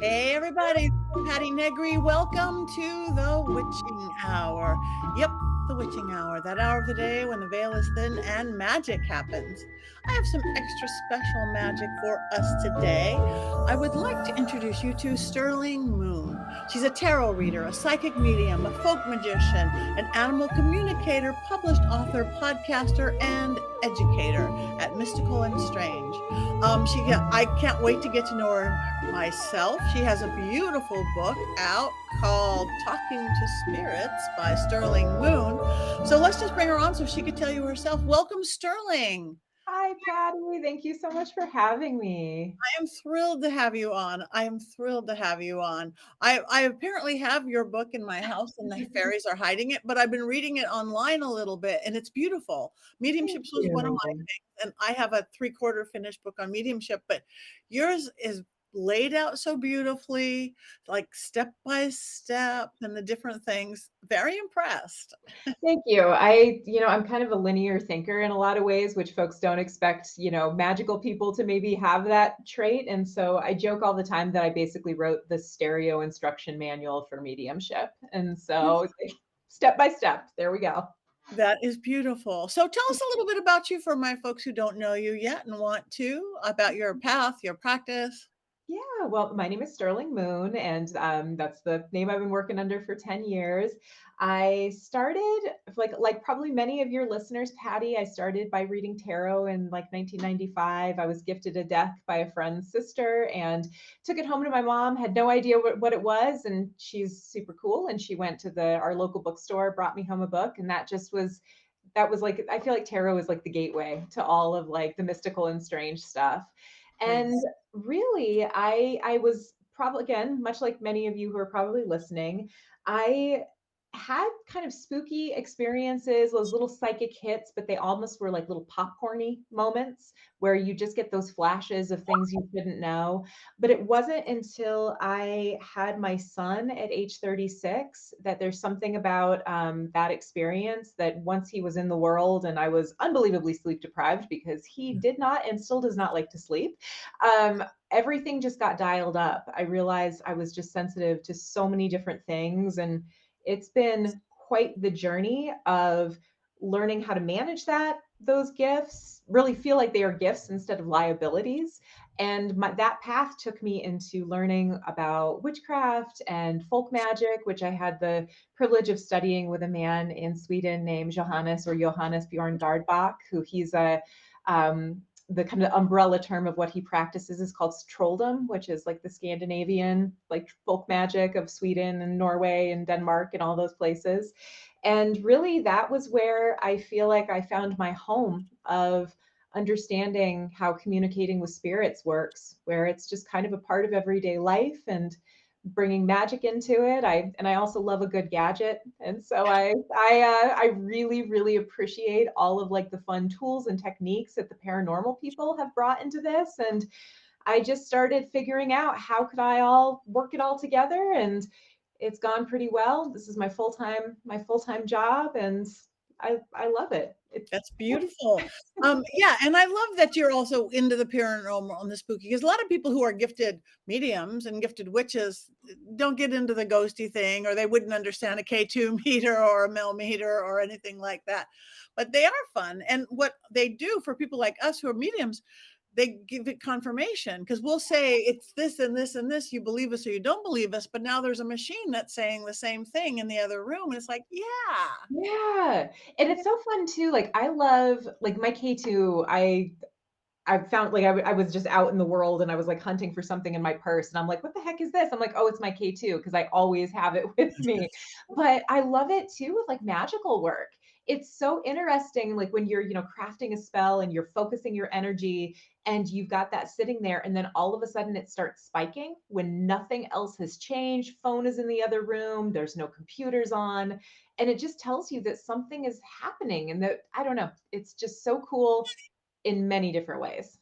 Hey everybody, Patti Negri. Welcome to the witching hour. Yep, the witching hour. That hour of the day when the veil is thin and magic happens. I have some extra special magic for us today. I would like to introduce you to Sterling Moon. She's a tarot reader, a psychic medium, a folk magician, an animal communicator, published author, podcaster, and educator at Mystical and Strange. I can't wait to get to know her myself. She has a beautiful book out called Talking to Spirits by Sterling Moon. So let's just bring her on so she could tell you herself. Welcome, Sterling. Hi, Patty. Thank you so much for having me. I am thrilled to have you on. I am thrilled to have you on. I apparently have your book in my house and the fairies are hiding it, but I've been reading it online a little bit and it's beautiful. Thank Mediumships was one of my you. things, and I have a three-quarter finished book on mediumship, but yours is laid out so beautifully, like step by step and the different things. Very impressed. Thank you. I'm kind of a linear thinker in a lot of ways, which folks don't expect, magical people to maybe have that trait. And so I joke all the time that I basically wrote the stereo instruction manual for mediumship. And so it's like step by step, there we go. That is beautiful. So tell us a little bit about you for my folks who don't know you yet and want to, about your path, your practice. Yeah, well, my name is Sterling Moon, and that's the name I've been working under for 10 years. I started, like probably many of your listeners, Patty, I started by reading tarot in like 1995. I was gifted a deck by a friend's sister and took it home to my mom, had no idea what it was, and she's super cool. And she went to our local bookstore, brought me home a book, and that was like I feel like tarot is like the gateway to all of like the mystical and strange stuff. And Yes. really, I was probably, again, much like many of you who are probably listening, I had kind of spooky experiences, those little psychic hits, but they almost were like little popcorny moments where you just get those flashes of things you didn't know. But it wasn't until I had my son at age 36 that there's something about that experience that once he was in the world and I was unbelievably sleep deprived because he did not and still does not like to sleep. Everything just got dialed up. I realized I was just sensitive to so many different things. And it's been quite the journey of learning how to manage those gifts, really feel like they are gifts instead of liabilities. And that path took me into learning about witchcraft and folk magic, which I had the privilege of studying with a man in Sweden named Johannes Bjorn Gardbach, who he's the kind of umbrella term of what he practices is called trolldom, which is like the Scandinavian, like folk magic of Sweden and Norway and Denmark and all those places. And really, that was where I feel like I found my home of understanding how communicating with spirits works, where it's just kind of a part of everyday life and bringing magic into it. I also love a good gadget, and so I really really appreciate all of like the fun tools and techniques that the paranormal people have brought into this. And I just started figuring out how could I all work it all together, and it's gone pretty well. This is my full time job, and I love it. That's beautiful. Yeah, and I love that you're also into the paranormal and the spooky, because a lot of people who are gifted mediums and gifted witches don't get into the ghosty thing, or they wouldn't understand a K2 meter or a mil meter or anything like that. But they are fun. And what they do for people like us who are mediums, they give it confirmation, because we'll say it's this and this and this. You believe us or you don't believe us. But now there's a machine that's saying the same thing in the other room. And it's like, yeah. Yeah. And it's so fun too. Like I love like my K2, I found like I was just out in the world and I was like hunting for something in my purse and I'm like, what the heck is this? I'm like, oh, it's my K2 because I always have it with me. But I love it too with like magical work. It's so interesting, like when you're, crafting a spell and you're focusing your energy and you've got that sitting there, and then all of a sudden it starts spiking when nothing else has changed. Phone is in the other room, there's no computers on, and it just tells you that something is happening and that I don't know, it's just so cool in many different ways.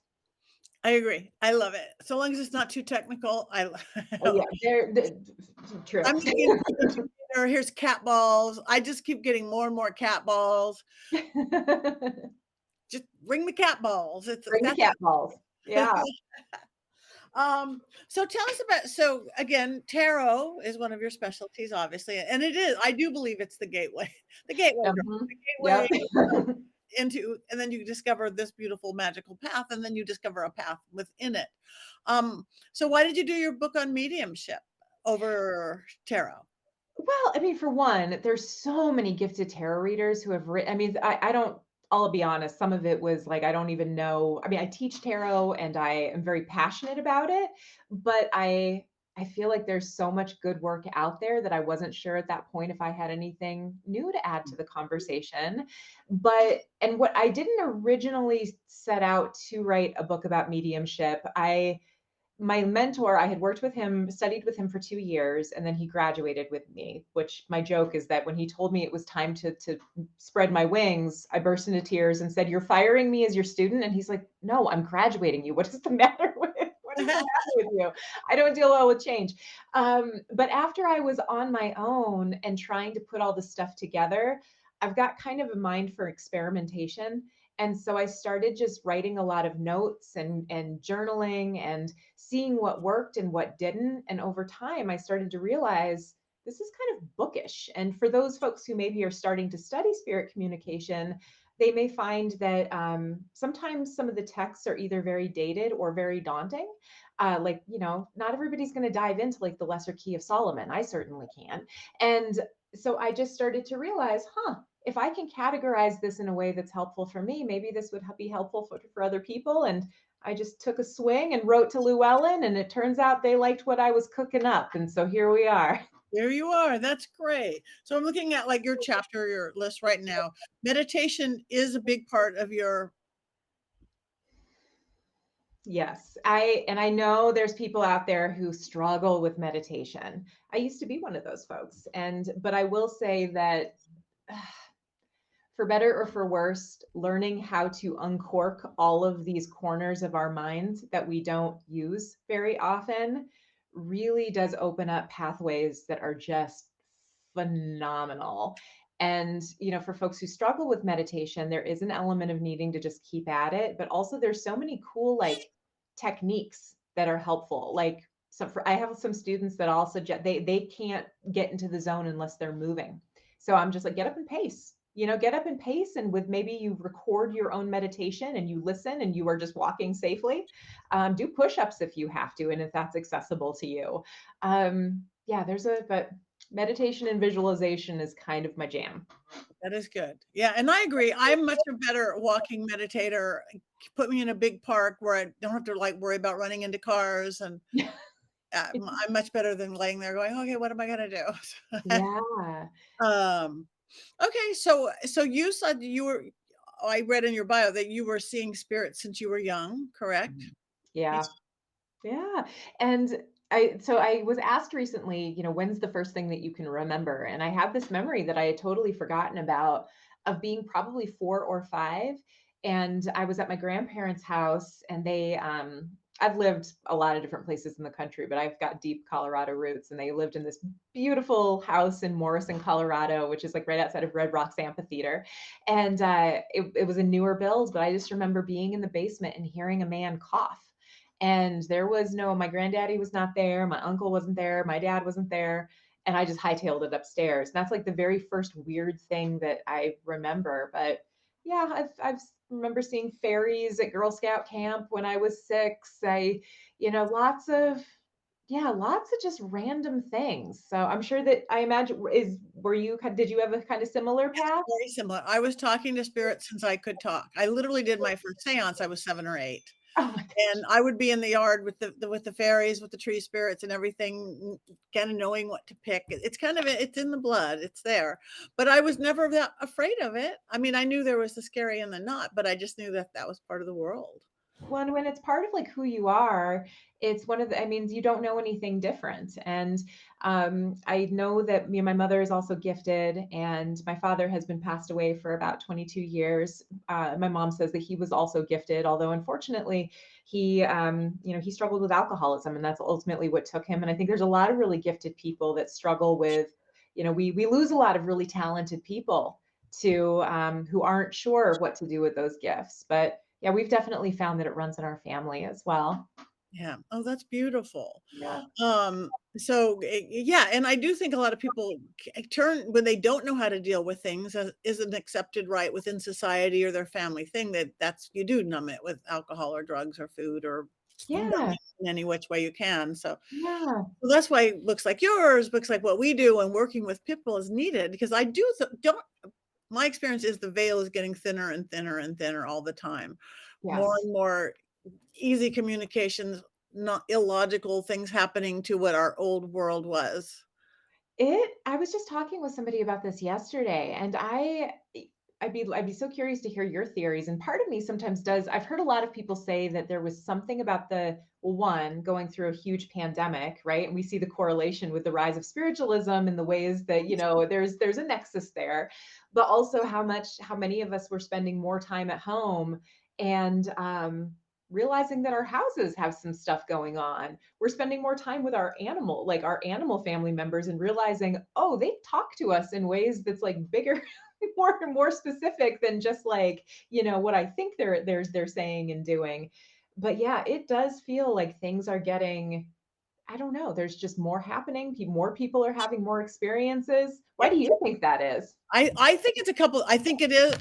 I agree. I love it. So long as it's not too technical, Yeah, true. I'm thinking here's cat balls. I just keep getting more and more cat balls. Just bring the cat balls. Bring the That's cat balls. Yeah. So tell us about, so again, tarot is one of your specialties, obviously, and it is. I do believe it's the gateway, the gateway drug, Mhm. the gateway Yep. into, and then you discover this beautiful magical path, and then you discover a path within it. So why did you do your book on mediumship over tarot? Well, I mean, for one, there's so many gifted tarot readers who have written. I mean, I don't, I'll be honest, some of it was like, I don't even know. I mean, I teach tarot and I am very passionate about it, but I feel like there's so much good work out there that I wasn't sure at that point if I had anything new to add to the conversation. But, and what I didn't originally set out to write a book about mediumship, my mentor, I had worked with him, studied with him for 2 years, and then he graduated with me, which my joke is that when he told me it was time to spread my wings, I burst into tears and said, "You're firing me as your student?" And he's like, "No, I'm graduating you. What is the matter with what is the matter with you? I don't deal well with change." But after I was on my own and trying to put all this stuff together, I've got kind of a mind for experimentation. And so I started just writing a lot of notes and journaling and seeing what worked and what didn't. And over time, I started to realize this is kind of bookish. And for those folks who maybe are starting to study spirit communication, they may find that sometimes some of the texts are either very dated or very daunting. Like, you know, not everybody's going to dive into like the Lesser Key of Solomon. I certainly can. And so I just started to realize, if I can categorize this in a way that's helpful for me, maybe this would be helpful for other people. And I just took a swing and wrote to Llewellyn, and it turns out they liked what I was cooking up. And so here we are. There you are. That's great. So I'm looking at like your chapter, your list right now. Meditation is a big part of your. Yes, I know there's people out there who struggle with meditation. I used to be one of those folks. And but I will say that for better or for worse, learning how to uncork all of these corners of our minds that we don't use very often really does open up pathways that are just phenomenal. And, you know, for folks who struggle with meditation, there is an element of needing to just keep at it, but also there's so many cool like techniques that are helpful. Like so for I have some students that all suggest they can't get into the zone unless they're moving. So I'm just like, get up and pace. You know, get up and pace, and with maybe you record your own meditation and you listen and you are just walking safely. Do push-ups if you have to, and if that's accessible to you. Yeah, but meditation and visualization is kind of my jam. That is good. Yeah, and I agree. I'm much a better walking meditator. Put me in a big park where I don't have to like worry about running into cars, and I'm much better than laying there going, "Okay, what am I gonna do?" Yeah. um, okay, so you said you were. I read in your bio that you were seeing spirits since you were young, correct? Yeah. Yeah. And I was asked recently, you know, when's the first thing that you can remember? And I have this memory that I had totally forgotten about of being probably 4 or 5. And I was at my grandparents' house and I've lived a lot of different places in the country, but I've got deep Colorado roots. And they lived in this beautiful house in Morrison, Colorado, which is like right outside of Red Rocks Amphitheater. And it was a newer build, but I just remember being in the basement and hearing a man cough, and there was no, my granddaddy was not there, my uncle wasn't there, my dad wasn't there, and I just hightailed it upstairs. And that's like the very first weird thing that I remember. But yeah, I've remember seeing fairies at Girl Scout camp when I was 6. You know, lots of just random things. So I'm sure that I imagine did you have a kind of similar path? Very similar. I was talking to spirits since I could talk. I literally did my first seance, I was 7 or 8. Oh my And I would be in the yard with the fairies, with the tree spirits and everything, kind of knowing what to pick. It's kind of it's in the blood, it's there. But I was never that afraid of it. I mean, I knew there was the scary and the not, but I just knew that that was part of the world. Well, and when it's part of like who you are, it's one of the, I mean, you don't know anything different. And I know that me and my mother is also gifted, and my father has been passed away for about 22 years. My mom says that he was also gifted, although unfortunately you know, he struggled with alcoholism, and that's ultimately what took him. And I think there's a lot of really gifted people that struggle with, you know, we lose a lot of really talented people to who aren't sure what to do with those gifts. But yeah, we've definitely found that it runs in our family as well. Yeah. Oh, that's beautiful. Yeah. Yeah, and I do think a lot of people turn when they don't know how to deal with things as is an accepted right within society or their family thing that that's you do numb it with alcohol or drugs or food or numb Yeah. it in any which way you can. So Yeah. well, that's why books like yours, books like what we do and working with people is needed because I do don't my experience is the veil is getting thinner and thinner and thinner all the time. More Yes. and more easy communications, not illogical things happening to what our old world was. I was just talking with somebody about this yesterday, and I'd be so curious to hear your theories. And part of me sometimes does. I've heard a lot of people say that there was something about the well, one going through a huge pandemic, right? And we see the correlation with the rise of spiritualism and the ways that, there's a nexus there, but also how many of us were spending more time at home and realizing that our houses have some stuff going on. We're spending more time with our animal family members, and realizing, oh, they talk to us in ways that's like bigger, more specific than just like, what I think they're saying and doing. But yeah, it does feel like things are getting, I don't know, there's just more happening. More people are having more experiences. Why Yeah. do you think that is? I think it's a couple I think it is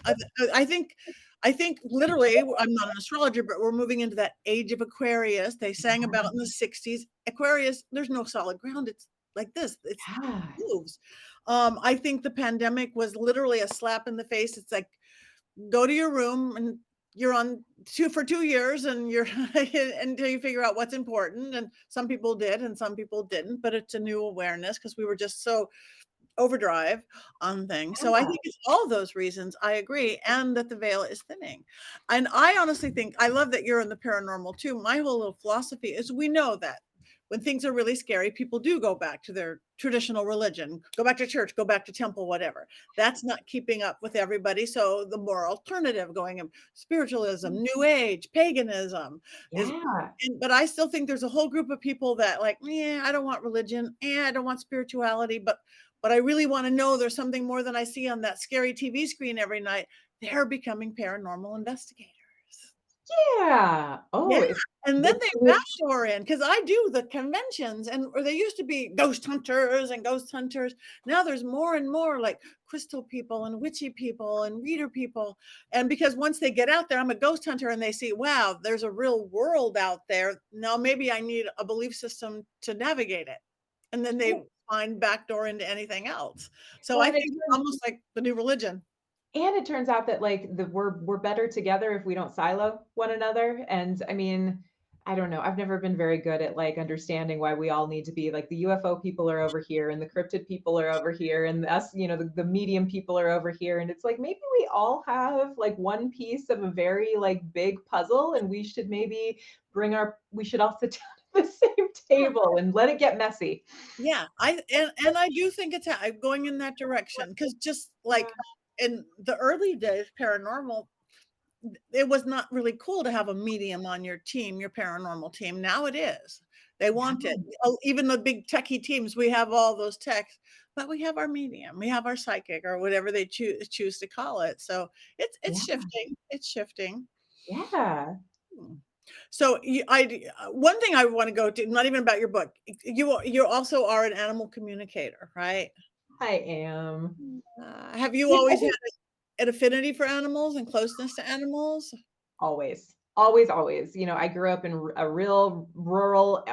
I think literally, I'm not an astrologer, but we're moving into that age of Aquarius. They sang about in the '60s. Aquarius, there's no solid ground. It's like this. It Yeah. moves. I think the pandemic was literally a slap in the face. It's like go to your room and you're on 2 for 2 years and you're until you figure out what's important, and some people did and some people didn't, but it's a new awareness because we were just so overdrive on things. So I Yeah. think it's all those reasons, I agree, and that the veil is thinning. And I honestly think I love that you're in the paranormal too. My whole little philosophy is we know that when things are really scary, people do go back to their traditional religion, go back to church, go back to temple, whatever. That's not keeping up with everybody. So the more alternative going in spiritualism, new age, paganism is Yeah. but I still think there's a whole group of people that like, yeah, I don't want religion, yeah, I don't want spirituality, but I really want to know there's something more than I see on that scary TV screen every night. They're becoming paranormal investigators. Yeah. Yeah, Oh, it's and then it's they backdoor in because I do the conventions and or they used to be ghost hunters and ghost hunters. Now there's more and more like crystal people and witchy people and reader people. And because once they get out there, I'm a ghost hunter and they see, wow, there's a real world out there. Now maybe I need a belief system to navigate it. And then they find backdoor into anything else. So well, I and think it it's almost like the new religion. And it turns out that, like, we're better together if we don't silo one another, and, I mean, I don't know, I've never been very good at, like, understanding why we all need to be like, the UFO people are over here, and the cryptid people are over here, and us, the medium people are over here, and it's like, maybe we all have, like, one piece of a very, like, big puzzle, and we should all sit down at the same table and let it get messy. Yeah, and I do think it's I'm going in that direction because just like Yeah. in the early days, paranormal, it was not really cool to have a medium on your team, your paranormal team. Now it is. They want it. Yeah. Oh, even the big techie teams, we have all those techs, but we have our medium, we have our psychic or whatever they choose to call it. So it's Yeah. shifting. It's shifting. Yeah. Hmm. So one thing I want to go to, not even about your book. You also are an animal communicator, right? I am. Have you Yeah, I always had think an affinity for animals and closeness to animals? always. Always, always. I grew up in a real rural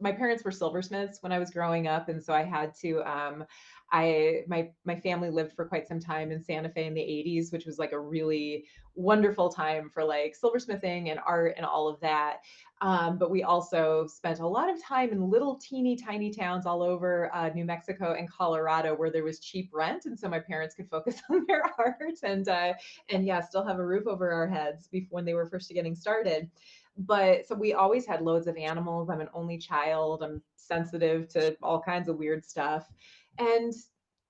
my parents were silversmiths when I was growing up, and so I had to my family lived for quite some time in Santa Fe in the 80s, which was like a really wonderful time for like silversmithing and art and all of that. But we also spent a lot of time in little teeny tiny towns all over New Mexico and Colorado where there was cheap rent, and so my parents could focus on their art and yeah, still have a roof over our heads before when they were first getting started. But so we always had loads of animals. I'm an only child. I'm sensitive to all kinds of weird stuff. And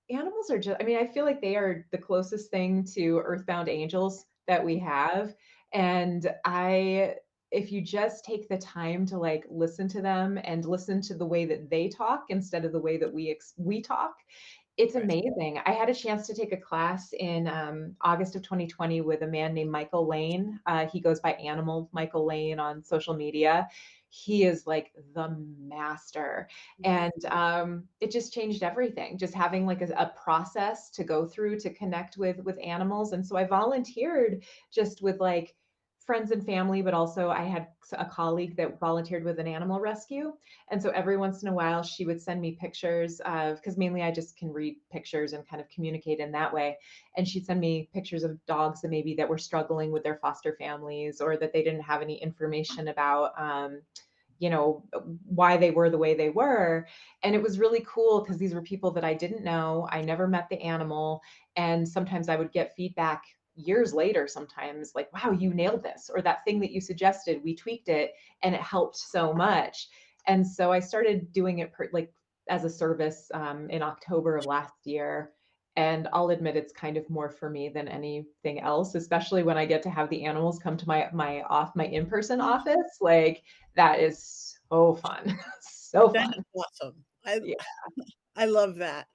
animals are just, I mean, I feel like they are the closest thing to earthbound angels that we have. And if you just take the time to like listen to them and listen to the way that they talk instead of the way that we talk, it's Right. amazing. I had a chance to take a class in August of 2020 with a man named Michael Lane. He goes by Animal Michael Lane on social media. he is like the master. Right. And it just changed everything, just having like a process to go through to connect with animals. And so I volunteered just with like friends and family, but also I had a colleague that volunteered with an animal rescue. And so every once in a while, she would send me pictures of, because mainly I just can read pictures and kind of communicate in that way. And she'd send me pictures of dogs that maybe that were struggling with their foster families, or that they didn't have any information about, you know, why they were the way they were. And it was really cool because these were people that I didn't know. I never met the animal. And sometimes I would get feedback years later, sometimes like, wow, you nailed this, or that thing that you suggested, we tweaked it and it helped so much. And so I started doing it like as a service in October of last year. And I'll admit it's kind of more for me than anything else, especially when I get to have the animals come to my in-person office. Like that is so fun. So That fun. is awesome. Yeah, I love that.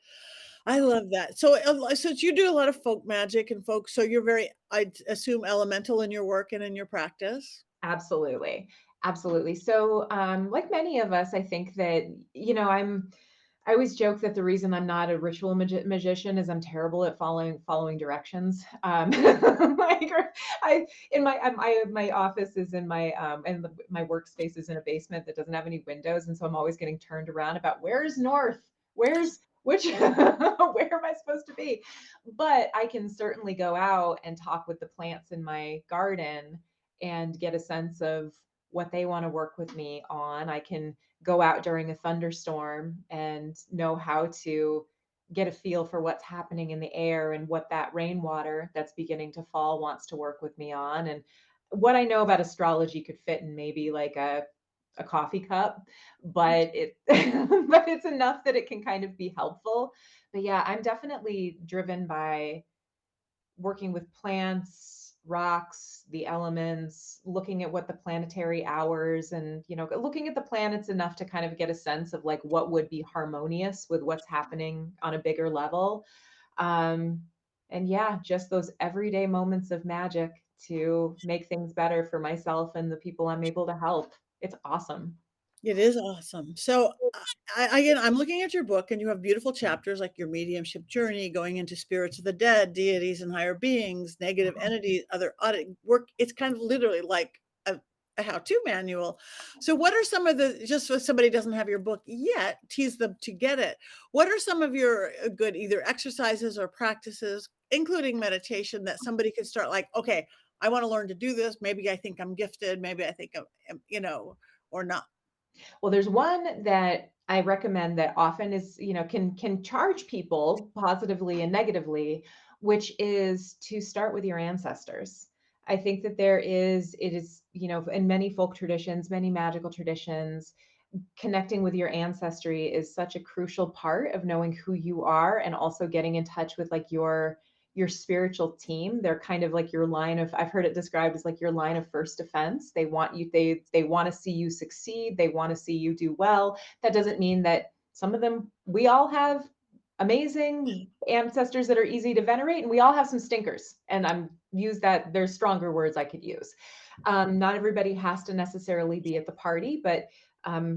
I love that. So, since you do a lot of folk magic and folk, so you're very, I assume, elemental in your work and in your practice? absolutely. Absolutely. So, like many of us, I think that, I always joke that the reason I'm not a ritual magician is I'm terrible at following directions. Like, I in my office is in my workspace is in a basement that doesn't have any windows, and so I'm always getting turned around about where's north, where's which where am I supposed to be? But I can certainly go out and talk with the plants in my garden and get a sense of what they want to work with me on. I can go out during a thunderstorm and know how to get a feel for what's happening in the air and what that rainwater that's beginning to fall wants to work with me on. And what I know about astrology could fit in maybe like a coffee cup, but but it's enough that it can kind of be helpful. But yeah, I'm definitely driven by working with plants, rocks, the elements, looking at what the planetary hours and, looking at the planets enough to kind of get a sense of like what would be harmonious with what's happening on a bigger level. Um, and yeah, just those everyday moments of magic to make things better for myself and the people I'm able to help. It's awesome. It is awesome. So, again, I'm looking at your book, and you have beautiful chapters like your mediumship journey, going into spirits of the dead, deities and higher beings, negative entities, other audit work. It's kind of literally like a how-to manual. So, what are some of the, just so somebody doesn't have your book yet, tease them to get it. What are some of your good either exercises or practices, including meditation, that somebody could start like, okay, I want to learn to do this. Maybe I think I'm gifted. Maybe I think or not. Well, there's one that I recommend that often is, can charge people positively and negatively, which is to start with your ancestors. I think that it is, in many folk traditions, many magical traditions, connecting with your ancestry is such a crucial part of knowing who you are and also getting in touch with like your spiritual team. They're kind of like your line of, I've heard it described as like your line of first defense. They want to see you succeed, they want to see you do well. That doesn't mean that some of them, we all have amazing ancestors that are easy to venerate, and we all have some stinkers, and I'm use that, there's stronger words I could use. Not everybody has to necessarily be at the party, but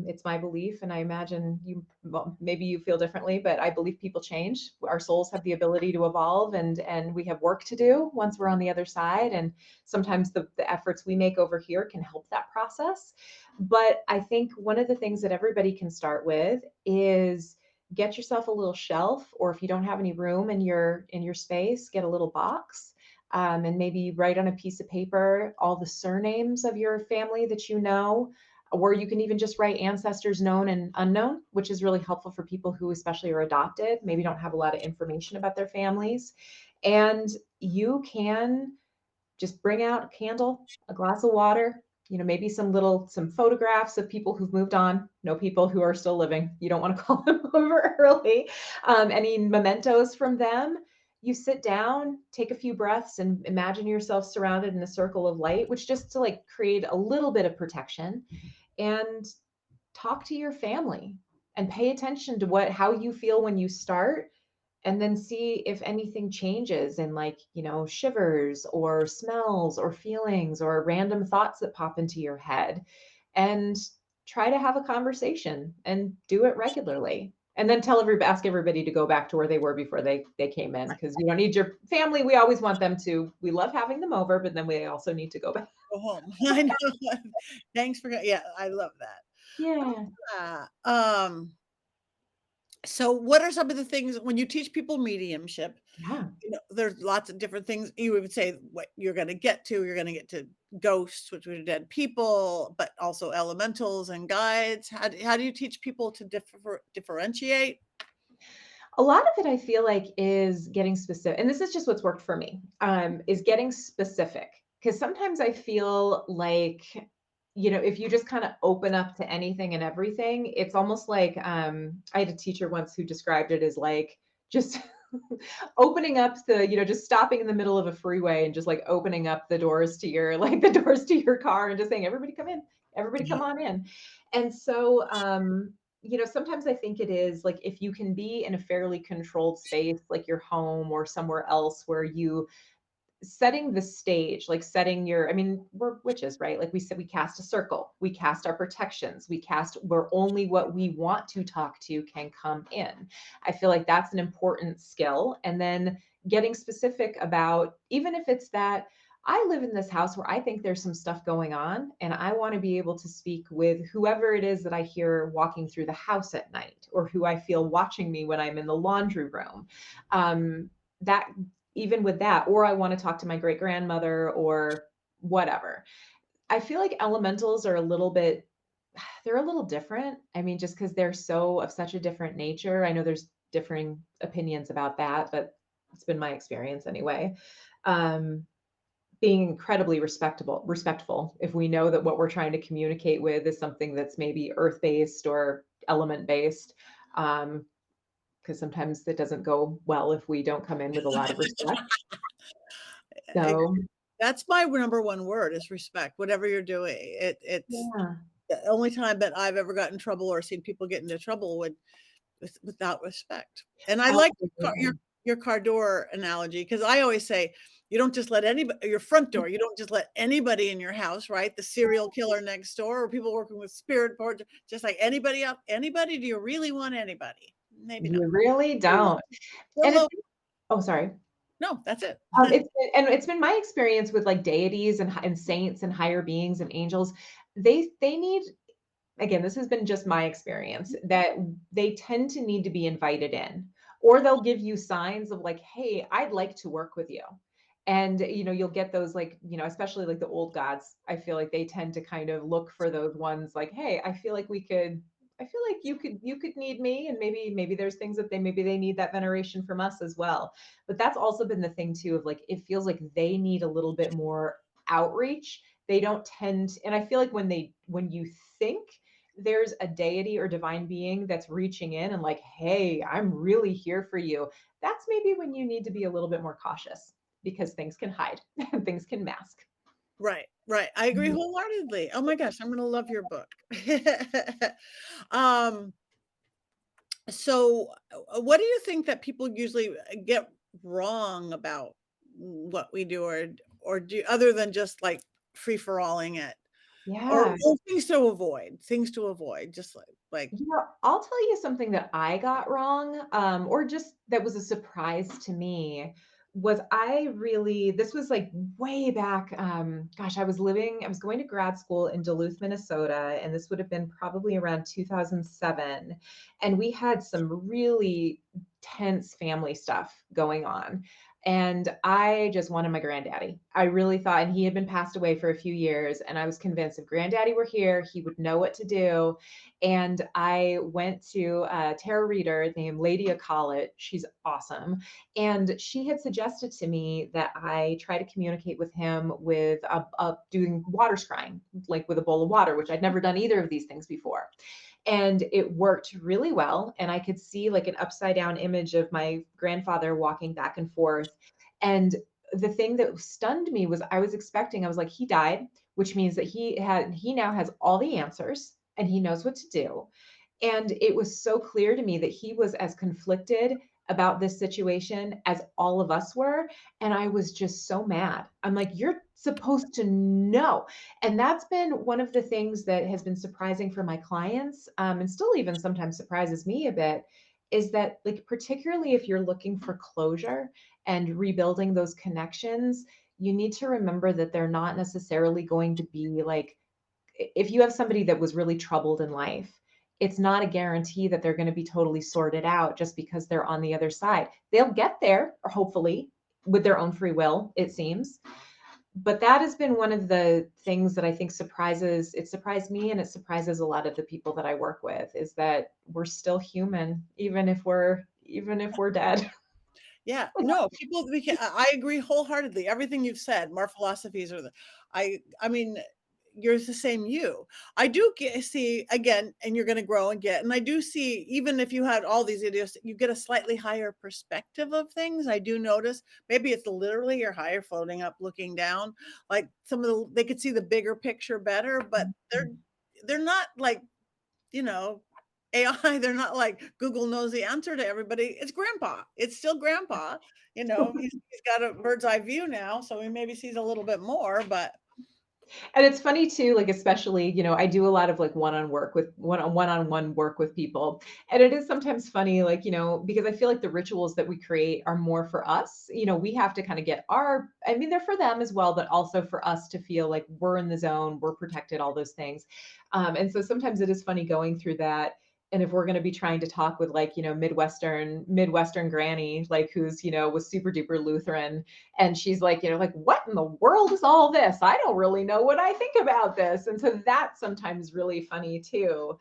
it's my belief, and I imagine you, well, maybe you feel differently, but I believe people change. Our souls have the ability to evolve, and we have work to do once we're on the other side. And sometimes the efforts we make over here can help that process. But I think one of the things that everybody can start with is get yourself a little shelf, or if you don't have any room in your space, get a little box. And maybe write on a piece of paper all the surnames of your family that you know, or you can even just write ancestors known and unknown, which is really helpful for people who especially are adopted, maybe don't have a lot of information about their families. And you can just bring out a candle, a glass of water, maybe some photographs of people who've moved on, no people who are still living. You don't want to call them over early. Any mementos from them. You sit down, take a few breaths, and imagine yourself surrounded in a circle of light, which just to like create a little bit of protection, and talk to your family and pay attention to how you feel when you start, and then see if anything changes in like, shivers or smells or feelings or random thoughts that pop into your head. And try to have a conversation and do it regularly. And then ask everybody to go back to where they were before they came in, Right. because you don't need your family. We always want them to. We love having them over, but then we also need to go back. Go home. I know. Thanks for yeah, I love that. Yeah, Yeah, so what are some of the things when you teach people mediumship, yeah. there's lots of different things you would say what you're gonna get to ghosts, which are dead people, but also elementals and guides. How do you teach people to differentiate? A lot of it I feel like is getting specific, and this is just what's worked for me, is getting specific. Because sometimes I feel like, if you just kind of open up to anything and everything, it's almost like, I had a teacher once who described it as like just opening up just stopping in the middle of a freeway and just like opening up the doors to your like the doors to your car and just saying, everybody come in, everybody Yeah, come on in. And so, sometimes I think it is like if you can be in a fairly controlled space, like your home or somewhere else where you setting the stage, like setting your, I mean, we're witches, right? Like we said, we cast a circle, we cast our protections, we cast where only what we want to talk to can come in. I feel like that's an important skill. And then getting specific about, even if it's that I live in this house where I think there's some stuff going on, and I want to be able to speak with whoever it is that I hear walking through the house at night, or who I feel watching me when I'm in the laundry room. That even with that, or I want to talk to my great grandmother or whatever. I feel like elementals are a little bit, they're a little different. I mean, just because they're so of such a different nature. I know there's differing opinions about that, but it's been my experience anyway. Um, Being incredibly respectful, if we know that what we're trying to communicate with is something that's maybe earth based or element based. Because sometimes it doesn't go well if we don't come in with a lot of respect. I So, that's my number one word is respect, whatever you're doing. It's yeah. the only time that I've ever got in trouble or seen people get into trouble without respect. And I like Absolutely. your car door analogy because I always say, you don't just let anybody your front door, you don't just let anybody in your house, right? The serial killer next door or people working with spirit boards, just like anybody, do you really want anybody? Maybe not. You really Still don't. still And it's low. oh, sorry. No, that's it. It's been my experience with, like, deities and saints and higher beings and angels. They need, again, this has been just my experience, that they tend to need to be invited in, or they'll give you signs of like, "Hey, I'd like to work with you." And, you'll get those like, especially like the old gods. I feel like they tend to kind of look for those ones like, "Hey, I feel like you could need me, and maybe there's things that they need that veneration from us as well." But that's also been the thing too of like it feels like they need a little bit more outreach. They don't tend, and I feel like when you think there's a deity or divine being that's reaching in and like, "Hey, I'm really here for you." That's maybe when you need to be a little bit more cautious, because things can hide and things can mask. Right, right. I agree Mhm. wholeheartedly. Oh my gosh, I'm gonna love your book. Um, so, what do you think that people usually get wrong about what we do, or do other than just like free for alling it, Yeah. or things to avoid, just like I'll tell you something that I got wrong, or just that was a surprise to me. Was I really, this was like way back, gosh, I was going to grad school in Duluth, Minnesota, and this would have been probably around 2007. And we had some really tense family stuff going on. And I just wanted my granddaddy. I really thought, and he had been passed away for a few years, and I was convinced if granddaddy were here, he would know what to do. And I went to a tarot reader named Lady Collett. She's awesome. And she had suggested to me that I try to communicate with him with doing water scrying, like with a bowl of water, which I'd never done either of these things before. And it worked really well. And I could see like an upside down image of my grandfather walking back and forth. And the thing that stunned me was I was like, he died, which means that he now has all the answers and he knows what to do. And it was so clear to me that he was as conflicted about this situation as all of us were. And I was just so mad. I'm like, you're supposed to know? And that's been one of the things that has been surprising for my clients, and still even sometimes surprises me a bit, is that, like, particularly if you're looking for closure and rebuilding those connections, you need to remember that they're not necessarily going to be like, if you have somebody that was really troubled in life, it's not a guarantee that they're going to be totally sorted out just because they're on the other side. They'll get there, or hopefully, with their own free will, it seems. But that has been one of the things that I think it surprised me and it surprises a lot of the people that I work with, is that we're still human, even if we're dead. Yeah, no, people we can I agree wholeheartedly. Everything you've said, more philosophies are the I mean, you're the same you. I do see again, and you're gonna grow and get, and I do see even if you had all these ideas, you get a slightly higher perspective of things. I do notice maybe it's literally you're higher floating up, looking down. Like some of they could see the bigger picture better, but they're not like you know, AI, they're not like Google knows the answer to everybody. It's grandpa. It's still grandpa. He's got a bird's eye view now, so he maybe sees a little bit more, but And it's funny too, like, especially, I do a lot of like one-on-one work with people. And it is sometimes funny, like, because I feel like the rituals that we create are more for us. We have to kind of get I mean, they're for them as well, but also for us to feel like we're in the zone, we're protected, all those things. And so sometimes it is funny going through that. And if we're going to be trying to talk with, like, Midwestern granny, like, who's, was super duper Lutheran, and she's like, like, what in the world is all this? I don't really know what I think about this. And so that's sometimes really funny too.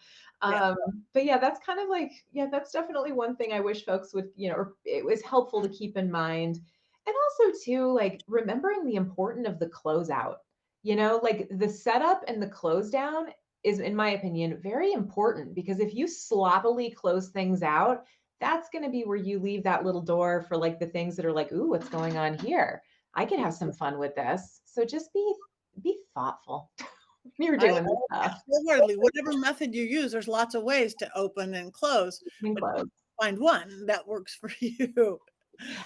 yeah. Um, but yeah, that's kind of like, yeah, that's definitely one thing I wish folks would, or it was helpful to keep in mind. And also too, like, remembering the importance of the closeout, like the setup and the close down is, in my opinion, very important, because if you sloppily close things out, that's going to be where you leave that little door for, like, the things that are like, ooh, what's going on here? I could have some fun with this. So just be thoughtful when you're I doing this yeah, stuff. wholeheartedly. Whatever method you use, there's lots of ways to open and close, And but close. find one that works for you.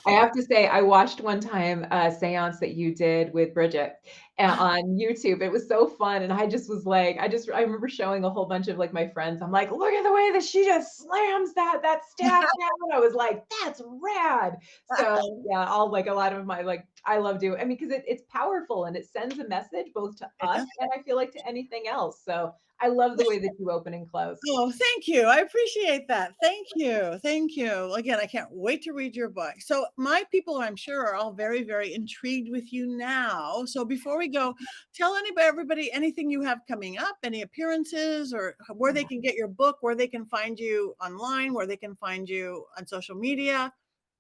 I have to say, I watched one time a seance that you did with Bridget on YouTube. It was so fun. And I just was like, I remember showing a whole bunch of, like, my friends. I'm like, look at the way that she just slams that staff down. I was like, that's rad. So yeah, all, like, a lot of my, like, I love doing, I mean, because it's powerful and it sends a message both to us and I feel like to anything else. So I love the way that you open and close. Oh, thank you. I appreciate that. Thank you. Thank you. Again, I can't wait to read your book. So, my people, I'm sure, are all very, very intrigued with you now. So, before we go, tell everybody anything you have coming up, any appearances, or where they can get your book, where they can find you online, where they can find you on social media.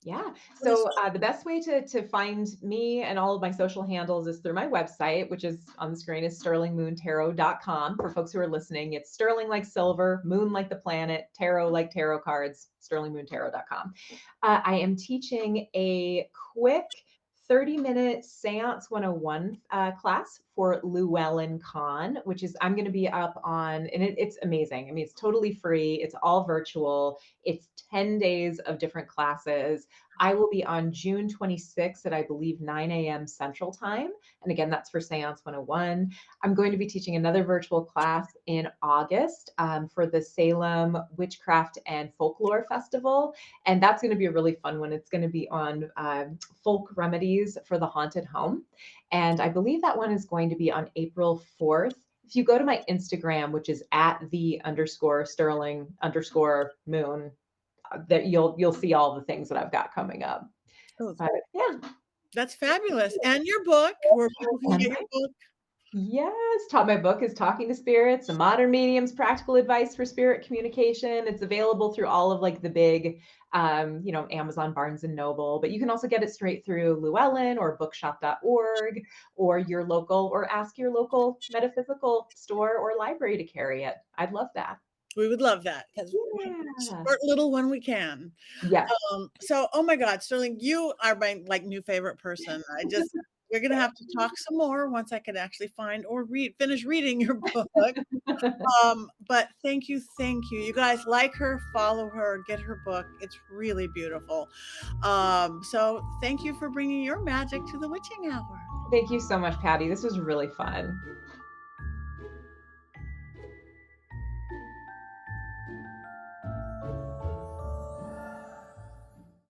Yeah. What is So the best way to find me and all of my social handles is through my website, which is on the screen, is sterlingmoontarot.com. For folks who are listening, it's sterling like silver, moon like the planet, tarot like tarot cards, sterlingmoontarot.com. I am teaching a quick 30-minute Seance 101 class for Llewellyn Con, which is, I'm going to be up on, and it's amazing. I mean, it's totally free. It's all virtual. It's 10 days of different classes. I will be on June 26th at, I believe, 9 a.m. Central Time. And again, that's for Seance 101. I'm going to be teaching another virtual class in August for the Salem Witchcraft and Folklore Festival. And that's going to be a really fun one. It's going to be on folk remedies for the haunted home. And I believe that one is going to be on April 4th. If you go to my Instagram, which is at the underscore sterling underscore moon, that you'll see all the things that I've got coming up. oh, But yeah. that's fabulous. And your book, where people can And get your book. yes, my book is Talking to Spirits, a modern medium's practical advice for spirit communication. It's available through all of, like, the big, Amazon, Barnes and Noble, but you can also get it straight through Llewellyn or bookshop.org, or your local, or ask your local metaphysical store or library to carry it. I'd love that. We would love that because we Yeah. support little when we can. Yes. So, oh my God, Sterling, you are my like new favorite person. We're gonna have to talk some more once I can actually find or finish reading your book. But thank you, thank you. You guys like her, follow her, get her book. It's really beautiful. So thank you for bringing your magic to the witching hour. Thank you so much, Patty. This was really fun.